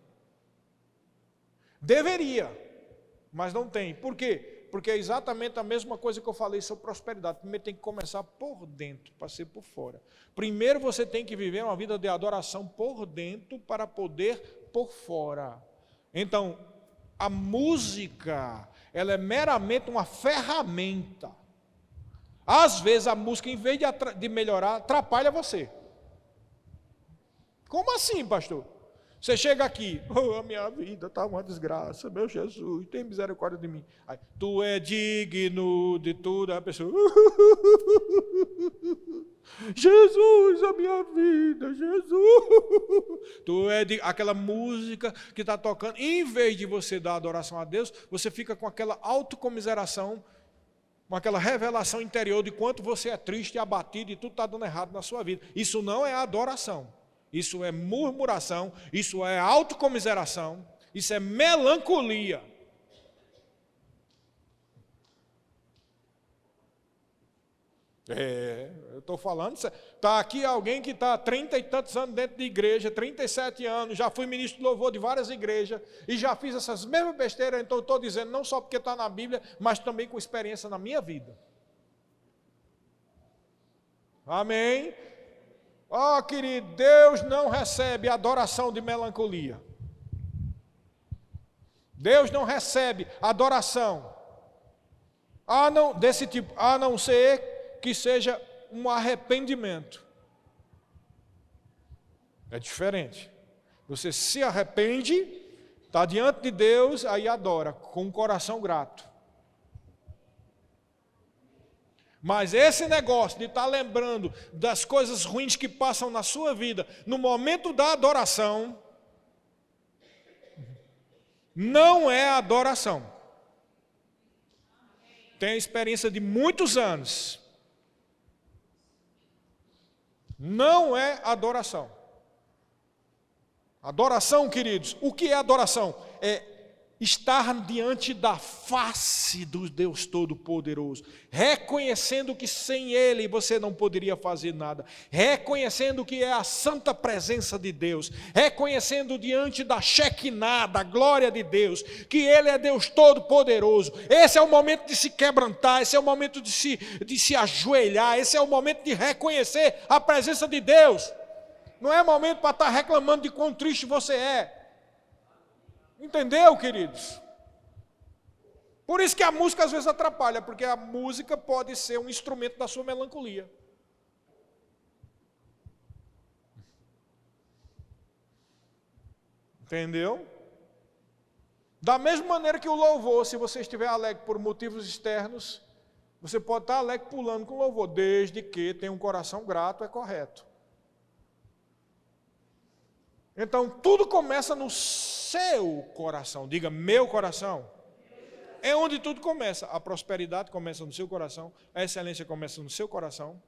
Deveria, mas não tem. Por quê? Porque é exatamente a mesma coisa que eu falei sobre prosperidade. Primeiro tem que começar por dentro, para ser por fora. Primeiro você tem que viver uma vida de adoração por dentro, para poder por fora. Então, a música, ela é meramente uma ferramenta. Às vezes a música, em vez de melhorar, atrapalha você. Como assim, pastor? Você chega aqui, a minha vida está uma desgraça, meu Jesus, tem misericórdia de mim. Aí, tu é digno de tudo, a pessoa, Jesus, a minha vida, Jesus. Tu é aquela música que está tocando, em vez de você dar adoração a Deus, você fica com aquela autocomiseração, com aquela revelação interior de quanto você é triste e abatido e tudo está dando errado na sua vida. Isso não é adoração. Isso é murmuração, isso é autocomiseração, isso é melancolia. Eu estou falando, está aqui alguém que está há 30 e tantos anos dentro de igreja, 37 anos, já fui ministro de louvor de várias igrejas, e já fiz essas mesmas besteiras, então estou dizendo, não só porque está na Bíblia, mas também com experiência na minha vida. Amém? Oh, querido, Deus não recebe adoração de melancolia. Deus não recebe adoração desse tipo, a não ser que seja um arrependimento. É diferente. Você se arrepende, está diante de Deus, aí adora, com um coração grato. Mas esse negócio de estar lembrando das coisas ruins que passam na sua vida, no momento da adoração, não é adoração. Tenho experiência de muitos anos. Não é adoração. Adoração, queridos, o que é adoração? É estar diante da face do Deus Todo-Poderoso, reconhecendo que sem Ele você não poderia fazer nada, reconhecendo que é a santa presença de Deus, reconhecendo diante da Shekinah, da glória de Deus, que Ele é Deus Todo-Poderoso. Esse é o momento de se quebrantar, esse é o momento de se ajoelhar, esse é o momento de reconhecer a presença de Deus. Não é momento para estar reclamando de quão triste você é. Entendeu, queridos? Por isso que a música às vezes atrapalha, porque a música pode ser um instrumento da sua melancolia. Entendeu? Da mesma maneira que o louvor, se você estiver alegre por motivos externos, você pode estar alegre pulando com louvor, desde que tenha um coração grato, é correto. Então, tudo começa no seu coração. Diga, meu coração. É onde tudo começa. A prosperidade começa no seu coração. A excelência começa no seu coração.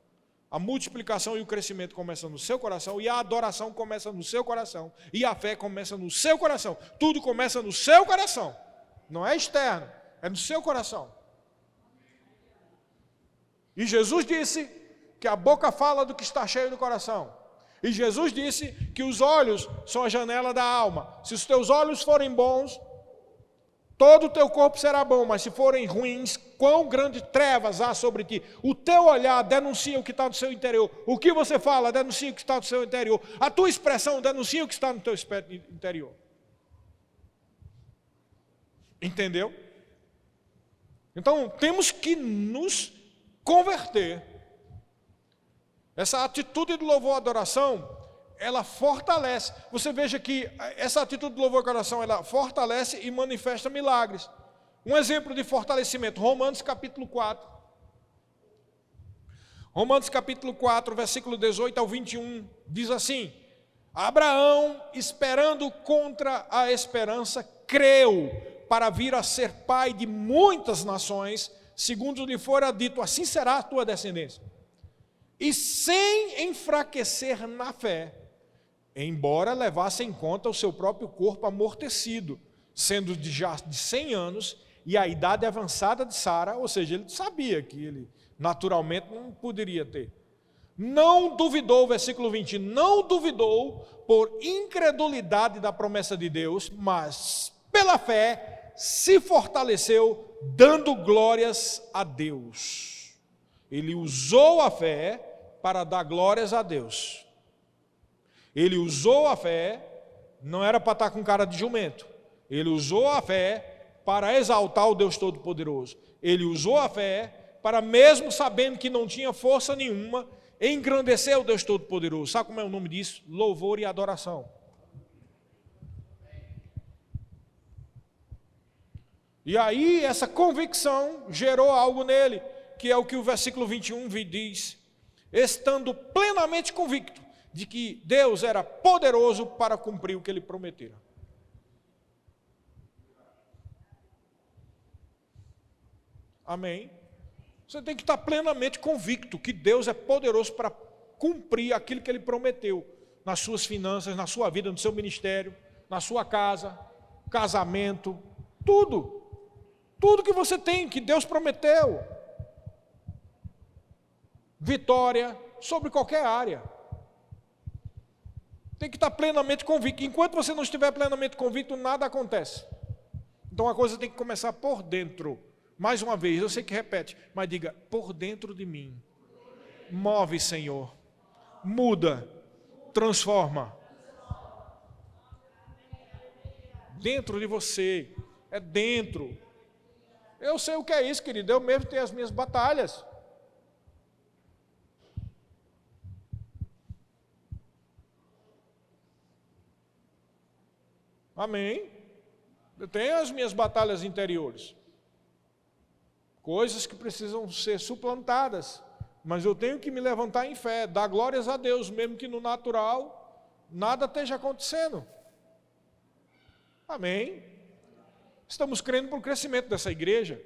A multiplicação e o crescimento começam no seu coração. E a adoração começa no seu coração. E a fé começa no seu coração. Tudo começa no seu coração. Não é externo, é no seu coração. E Jesus disse que a boca fala do que está cheio do coração. E Jesus disse que os olhos são a janela da alma. Se os teus olhos forem bons, todo o teu corpo será bom, mas se forem ruins, quão grandes trevas há sobre ti. O teu olhar denuncia o que está no seu interior. O que você fala denuncia o que está no seu interior. A tua expressão denuncia o que está no teu interior. Entendeu? Então, temos que nos converter. Essa atitude de louvor e adoração, ela fortalece. Você veja que essa atitude de louvor e adoração, ela fortalece e manifesta milagres. Um exemplo de fortalecimento, Romanos capítulo 4. Romanos capítulo 4, versículo 18 ao 21, diz assim: Abraão, esperando contra a esperança, creu para vir a ser pai de muitas nações, segundo lhe fora dito, assim será a tua descendência. E sem enfraquecer na fé, embora levasse em conta o seu próprio corpo amortecido, sendo já de 100 anos, e a idade avançada de Sara, ou seja, ele sabia que ele naturalmente não poderia ter. Não duvidou, versículo 20, não duvidou por incredulidade da promessa de Deus, mas pela fé se fortaleceu, dando glórias a Deus. Ele usou a fé para dar glórias a Deus. Ele usou a fé, não era para estar com cara de jumento. Ele usou a fé para exaltar o Deus Todo-Poderoso. Ele usou a fé para, mesmo sabendo que não tinha força nenhuma, engrandecer o Deus Todo-Poderoso. Sabe como é o nome disso? Louvor e adoração. E aí essa convicção gerou algo nele, que é o que o versículo 21 diz: estando plenamente convicto de que Deus era poderoso para cumprir o que ele prometera. Amém? Você tem que estar plenamente convicto que Deus é poderoso para cumprir aquilo que ele prometeu nas suas finanças, na sua vida, no seu ministério, na sua casa, casamento, tudo. Tudo que você tem, que Deus prometeu. Vitória sobre qualquer área. Tem que estar plenamente convicto. Enquanto você não estiver plenamente convicto, nada acontece. Então a coisa tem que começar por dentro. Mais uma vez, eu sei que repete, mas diga: por dentro de mim. Move, Senhor. Muda. Transforma. Dentro de você. É dentro. Eu sei o que é isso, querido. Eu mesmo tenho as minhas batalhas. Amém? Eu tenho as minhas batalhas interiores. Coisas que precisam ser suplantadas. Mas eu tenho que me levantar em fé, dar glórias a Deus, mesmo que no natural nada esteja acontecendo. Amém? Estamos crendo para o crescimento dessa igreja.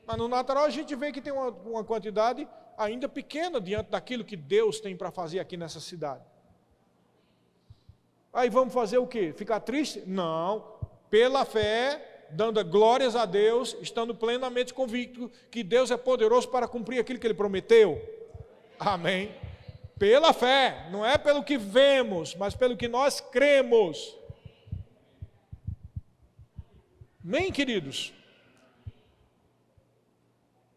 Mas no natural a gente vê que tem uma quantidade ainda pequena diante daquilo que Deus tem para fazer aqui nessa cidade. Aí vamos fazer o quê? Ficar triste? Não. Pela fé, dando glórias a Deus, estando plenamente convicto que Deus é poderoso para cumprir aquilo que Ele prometeu. Amém. Pela fé, não é pelo que vemos, mas pelo que nós cremos. Amém, queridos?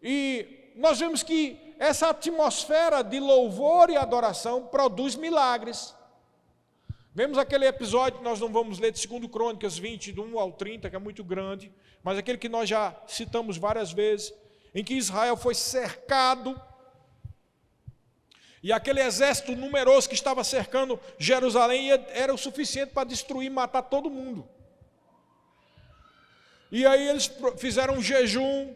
E nós vemos que essa atmosfera de louvor e adoração produz milagres. Vemos aquele episódio que nós não vamos ler de 2 Crônicas 20, do 1 ao 30, que é muito grande, mas aquele que nós já citamos várias vezes, em que Israel foi cercado, e aquele exército numeroso que estava cercando Jerusalém era o suficiente para destruir e matar todo mundo. E aí eles fizeram um jejum,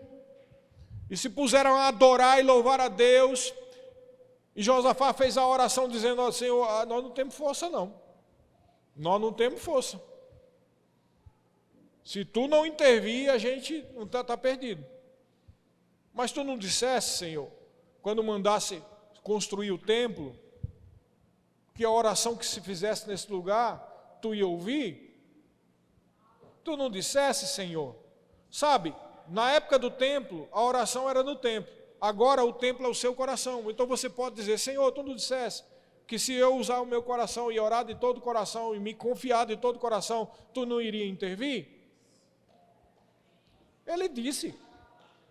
e se puseram a adorar e louvar a Deus, e Josafá fez a oração dizendo ao Senhor: nós não temos força não. Nós não temos força. Se tu não intervir, a gente está perdido. Mas tu não dissesse, Senhor, quando mandasse construir o templo, que a oração que se fizesse nesse lugar, tu ia ouvir? Tu não dissesse, Senhor? Sabe, na época do templo, a oração era no templo. Agora o templo é o seu coração. Então você pode dizer: Senhor, tu não dissesse que se eu usar o meu coração e orar de todo o coração e me confiar de todo o coração, tu não iria intervir? Ele disse.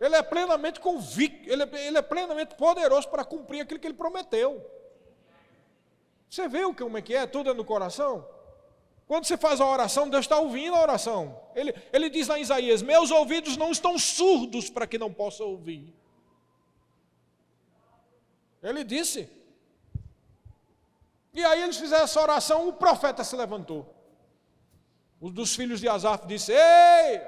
Ele é plenamente convicto, ele é plenamente poderoso para cumprir aquilo que ele prometeu. Você vê como é que é? Tudo é no coração. Quando você faz a oração, Deus está ouvindo a oração. Ele diz lá em Isaías: meus ouvidos não estão surdos para que não possa ouvir. Ele disse. E aí eles fizeram essa oração, o profeta se levantou. Um dos filhos de Asaf disse: ei,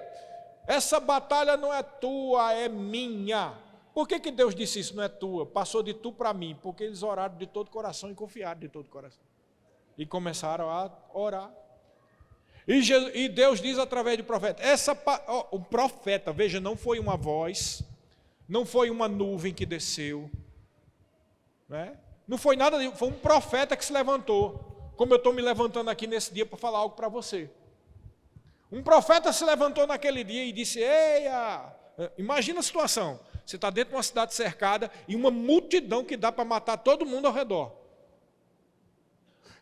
essa batalha não é tua, é minha. Por que Deus disse isso? Não é tua, passou de tu para mim. Porque eles oraram de todo coração e confiaram de todo coração. E começaram a orar. E Deus diz através do profeta: o profeta, veja, não foi uma voz, não foi uma nuvem que desceu, né? Não foi nada, foi um profeta que se levantou, como eu estou me levantando aqui nesse dia para falar algo para você. Um profeta se levantou naquele dia e disse: eia, imagina a situação, você está dentro de uma cidade cercada e uma multidão que dá para matar todo mundo ao redor.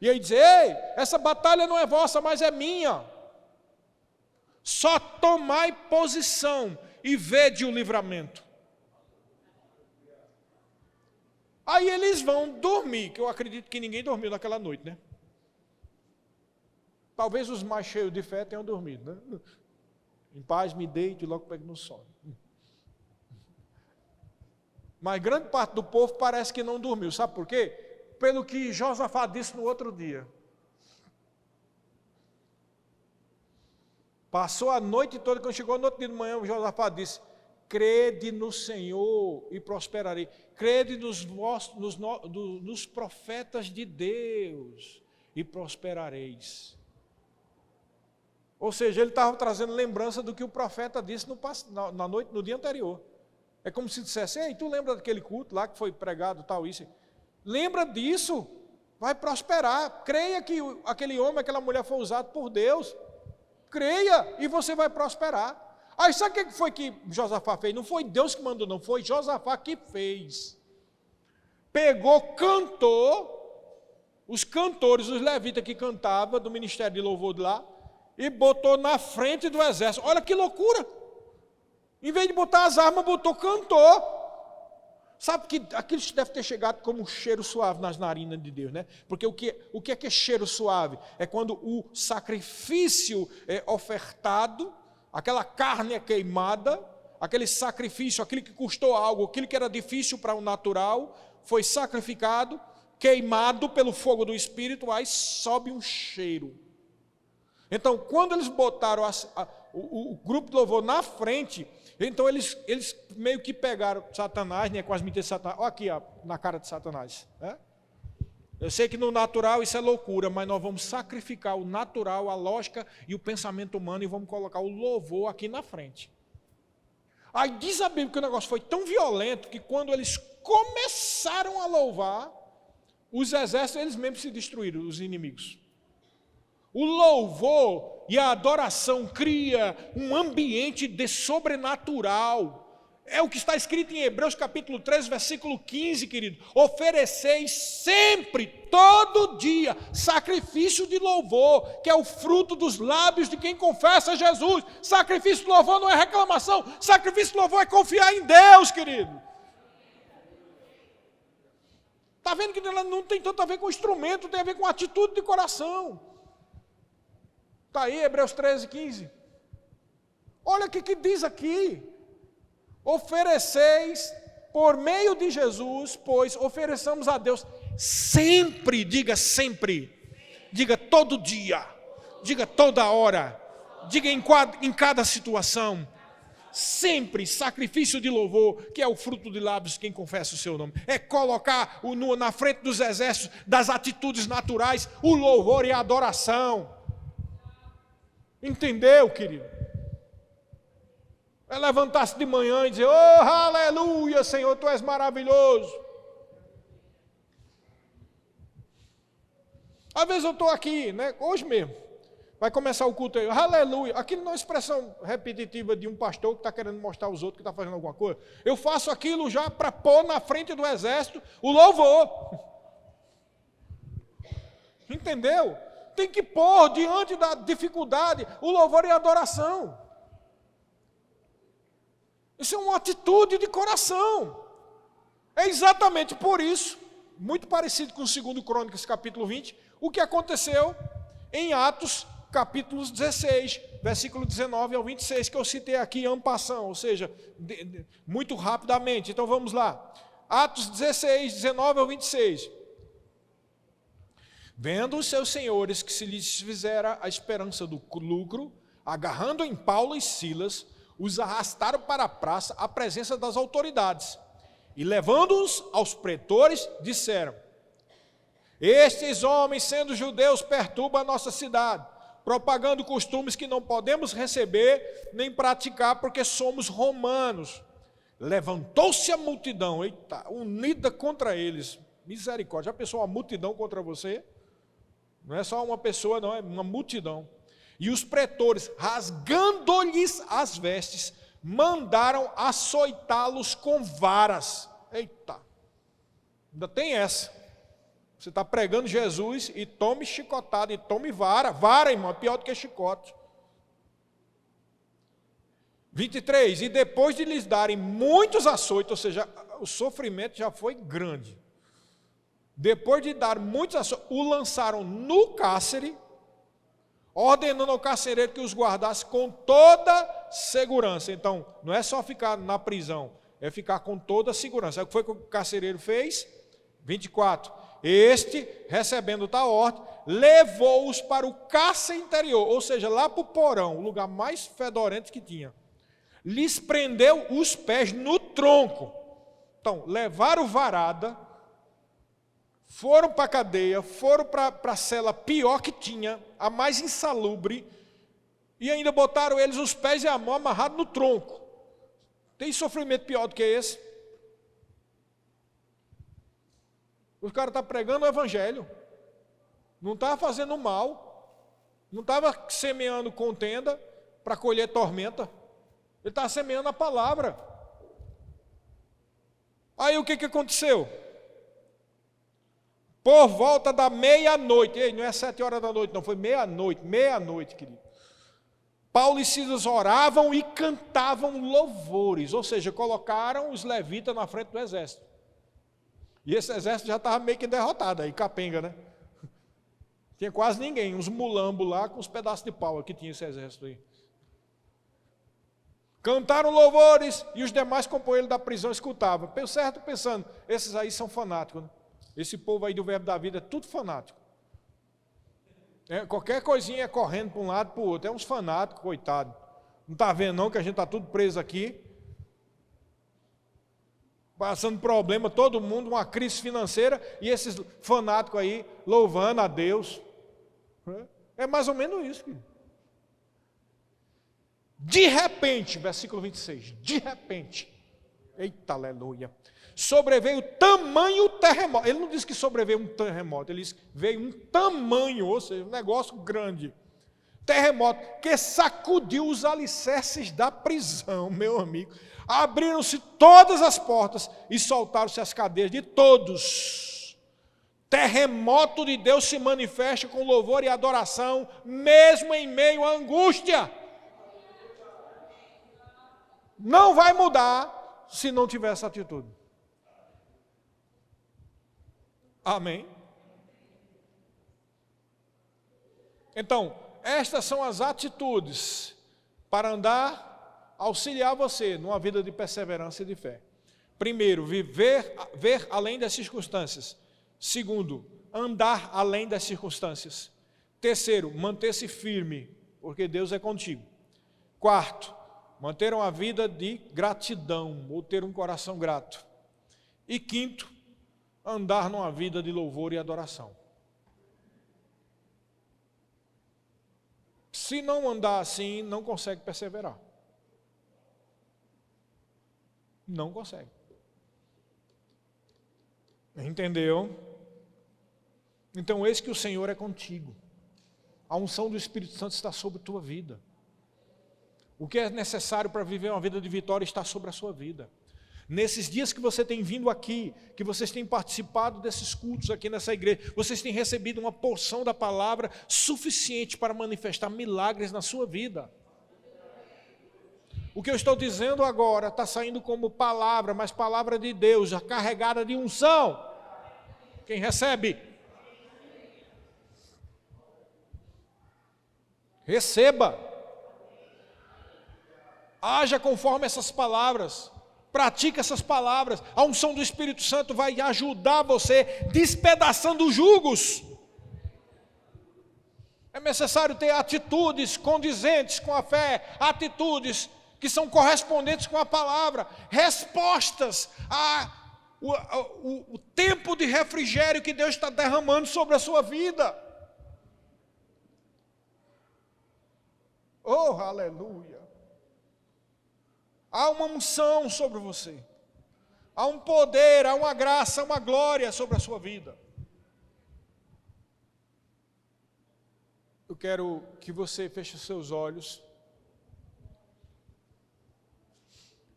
E aí diz: ei, essa batalha não é vossa, mas é minha. Só tomai posição e vede o livramento. Aí eles vão dormir, que eu acredito que ninguém dormiu naquela noite, né? Talvez os mais cheios de fé tenham dormido, né? Em paz me deito e logo pego no sono. Mas grande parte do povo parece que não dormiu. Sabe por quê? Pelo que Josafá disse no outro dia. Passou a noite toda, quando chegou no outro dia de manhã, Josafá disse: crede no Senhor e prosperarei. Crede nos profetas de Deus e prosperareis. Ou seja, ele estava trazendo lembrança do que o profeta disse na noite, no dia anterior. É como se dissesse: ei, tu lembra daquele culto lá que foi pregado, tal, isso? Lembra disso, vai prosperar. Creia que aquele homem, aquela mulher foi usado por Deus. Creia e você vai prosperar. Aí sabe o que foi que Josafá fez? Não foi Deus que mandou, não, foi Josafá que fez. Pegou, cantou, os cantores, os levitas que cantavam do ministério de louvor de lá, e botou na frente do exército. Olha que loucura! Em vez de botar as armas, botou cantor. Sabe que aquilo deve ter chegado como um cheiro suave nas narinas de Deus, né? Porque o que é cheiro suave? É quando o sacrifício é ofertado, aquela carne é queimada, aquele sacrifício, aquilo que custou algo, aquilo que era difícil para o natural, foi sacrificado, queimado pelo fogo do Espírito, aí sobe um cheiro. Então, quando eles botaram o grupo de louvor na frente, então eles meio que pegaram Satanás, né, com as mentiras de Satanás. Olha aqui, ó, na cara de Satanás. Né? Eu sei que no natural isso é loucura, mas nós vamos sacrificar o natural, a lógica e o pensamento humano e vamos colocar o louvor aqui na frente. Aí diz a Bíblia que o negócio foi tão violento que quando eles começaram a louvar, os exércitos, eles mesmos se destruíram, os inimigos. O louvor e a adoração cria um ambiente de sobrenatural. É o que está escrito em Hebreus capítulo 3, versículo 15, querido. Ofereceis sempre, todo dia, sacrifício de louvor, que é o fruto dos lábios de quem confessa Jesus. Sacrifício de louvor não é reclamação, sacrifício de louvor é confiar em Deus, querido. Está vendo que não tem tanto a ver com instrumento, tem a ver com atitude de coração. Está aí, Hebreus 13, 15. Olha o que diz aqui. Ofereceis por meio de Jesus, pois ofereçamos a Deus sempre, diga todo dia, diga toda hora, diga em cada situação, sempre sacrifício de louvor, que é o fruto de lábios de quem confessa o seu nome. É colocar na frente dos exércitos, das atitudes naturais, o louvor e a adoração. Entendeu, querido? É levantar-se de manhã e dizer: oh, aleluia, Senhor, Tu és maravilhoso. Às vezes eu estou aqui, né, hoje mesmo, vai começar o culto aí, aleluia. Aquilo não é uma expressão repetitiva de um pastor que está querendo mostrar aos outros que está fazendo alguma coisa. Eu faço aquilo já para pôr na frente do exército o louvor. Entendeu? Tem que pôr diante da dificuldade o louvor e a adoração. Isso é uma atitude de coração. É exatamente por isso, muito parecido com o 2 Crônicas, capítulo 20, o que aconteceu em Atos, capítulo 16, versículo 19 ao 26, que eu citei aqui en passant, ou seja, muito rapidamente. Então vamos lá. Atos 16, 19 ao 26. Vendo os seus senhores que se lhes fizera a esperança do lucro, agarrando em Paulo e Silas, os arrastaram para a praça à presença das autoridades. E levando-os aos pretores, disseram: estes homens, sendo judeus, perturbam a nossa cidade, propagando costumes que não podemos receber nem praticar, porque somos romanos. Levantou-se a multidão, unida contra eles. Misericórdia, já pensou uma multidão contra você? Não é só uma pessoa, não, é uma multidão. E os pretores, rasgando-lhes as vestes, mandaram açoitá-los com varas. Eita, ainda tem essa. Você está pregando Jesus e tome chicotada, e tome vara. Vara, irmão, é pior do que chicote. 23, e depois de lhes darem muitos açoites, ou seja, o sofrimento já foi grande. Depois de dar muitos açoites, o lançaram no cárcere, ordenando ao carcereiro que os guardasse com toda segurança. Então, não é só ficar na prisão, é ficar com toda a segurança. É o que foi que o carcereiro fez? 24. Este, recebendo tal ordem, levou-os para o cárcere interior, ou seja, lá para o porão, o lugar mais fedorento que tinha. Lhes prendeu os pés no tronco. Então, levaram varada, foram para a cadeia, foram para a cela pior que tinha, a mais insalubre, e ainda botaram eles os pés e a mão amarrados no tronco. Tem sofrimento pior do que esse? Os caras estão pregando o evangelho, não estava fazendo mal, não estava semeando contenda para colher tormenta, ele estava semeando a palavra. Aí o que aconteceu? Por volta da meia-noite, não é 7 horas da noite, não, foi meia-noite, querido. Paulo e Silas oravam e cantavam louvores, ou seja, colocaram os levitas na frente do exército. E esse exército já estava meio que derrotado, aí capenga, né? Tinha quase ninguém, uns mulambos lá com uns pedaços de pau, que tinha esse exército aí. Cantaram louvores e os demais companheiros da prisão escutavam. Certo, pensando, esses aí são fanáticos, né? Esse povo aí do Verbo da Vida é tudo fanático. Qualquer coisinha é correndo para um lado para o outro. É uns fanáticos, coitado. Não está vendo não que a gente está tudo preso aqui? Passando problema, todo mundo, uma crise financeira, e esses fanáticos aí louvando a Deus. É mais ou menos isso, querido. De repente, versículo 26, de repente, eita aleluia, sobreveio tamanho terremoto. Ele não disse que sobreveio um terremoto, ele disse que veio um tamanho, ou seja, um negócio grande. Terremoto que sacudiu os alicerces da prisão, meu amigo. Abriram-se todas as portas e soltaram-se as cadeias de todos. Terremoto de Deus se manifesta com louvor e adoração, mesmo em meio à angústia. Não vai mudar se não tiver essa atitude. Amém? Então, estas são as atitudes para auxiliar você numa vida de perseverança e de fé. Primeiro, ver além das circunstâncias. Segundo, andar além das circunstâncias. Terceiro, manter-se firme, porque Deus é contigo. Quarto, manter uma vida de gratidão, ou ter um coração grato. E quinto, andar numa vida de louvor e adoração. Se não andar assim, não consegue perseverar. Não consegue. Entendeu? Então, eis que o Senhor é contigo. A unção do Espírito Santo está sobre a tua vida. O que é necessário para viver uma vida de vitória está sobre a sua vida. Nesses dias que você tem vindo aqui, que vocês têm participado desses cultos aqui nessa igreja, vocês têm recebido uma porção da palavra suficiente para manifestar milagres na sua vida. O que eu estou dizendo agora está saindo como palavra, mas palavra de Deus, já carregada de unção. Quem recebe? Receba. Haja conforme essas palavras. Pratique essas palavras. A unção do Espírito Santo vai ajudar você despedaçando os jugos. É necessário ter atitudes condizentes com a fé, atitudes que são correspondentes com a palavra, respostas o tempo de refrigério que Deus está derramando sobre a sua vida. Oh, aleluia! Há uma unção sobre você, há um poder, há uma graça, há uma glória sobre a sua vida. Eu quero que você feche os seus olhos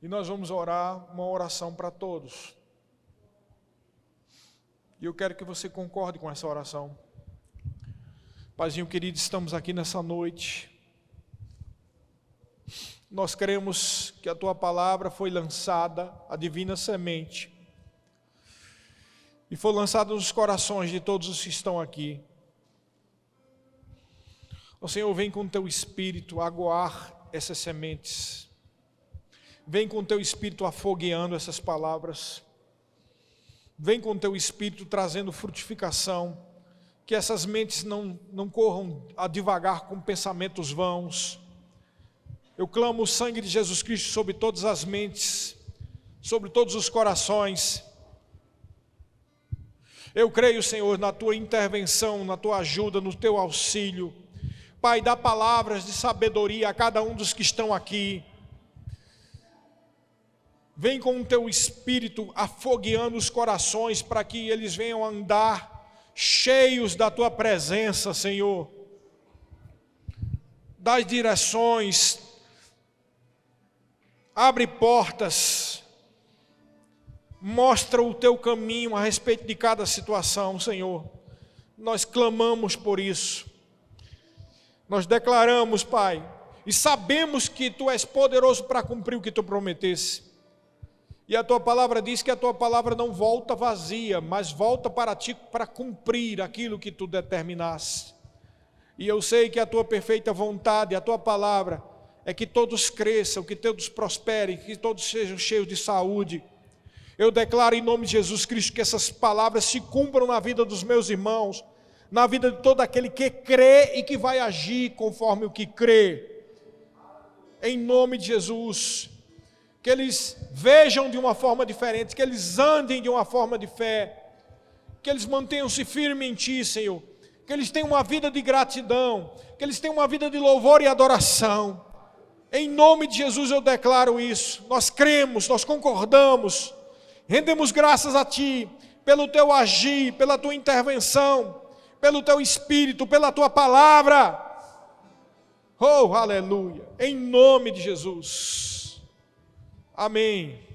e nós vamos orar uma oração para todos. E eu quero que você concorde com essa oração. Paizinho querido, estamos aqui nessa noite. Nós cremos que a Tua palavra foi lançada, a divina semente, e foi lançada nos corações de todos os que estão aqui. O Senhor vem com o Teu Espírito aguar essas sementes. Vem com teu Espírito afogueando essas palavras. Vem com teu Espírito trazendo frutificação. Que essas mentes não corram a devagar com pensamentos vãos. Eu clamo o sangue de Jesus Cristo sobre todas as mentes, sobre todos os corações. Eu creio, Senhor, na tua intervenção, na tua ajuda, no teu auxílio. Pai, dá palavras de sabedoria a cada um dos que estão aqui. Vem com o teu Espírito afogueando os corações para que eles venham andar cheios da tua presença, Senhor. Das direções, abre portas, mostra o teu caminho a respeito de cada situação, Senhor. Nós clamamos por isso. Nós declaramos, Pai, e sabemos que tu és poderoso para cumprir o que tu prometeste. E a tua palavra diz que a tua palavra não volta vazia, mas volta para ti para cumprir aquilo que tu determinaste. E eu sei que a tua perfeita vontade, a tua palavra, é que todos cresçam, que todos prosperem, que todos sejam cheios de saúde. Eu declaro em nome de Jesus Cristo que essas palavras se cumpram na vida dos meus irmãos, na vida de todo aquele que crê e que vai agir conforme o que crê. Em nome de Jesus. Que eles vejam de uma forma diferente, que eles andem de uma forma de fé, que eles mantenham-se firmes em Ti, Senhor, que eles tenham uma vida de gratidão, que eles tenham uma vida de louvor e adoração. Em nome de Jesus eu declaro isso. Nós cremos, nós concordamos, rendemos graças a Ti, pelo Teu agir, pela Tua intervenção, pelo Teu Espírito, pela Tua palavra. Oh, aleluia, em nome de Jesus. Amém.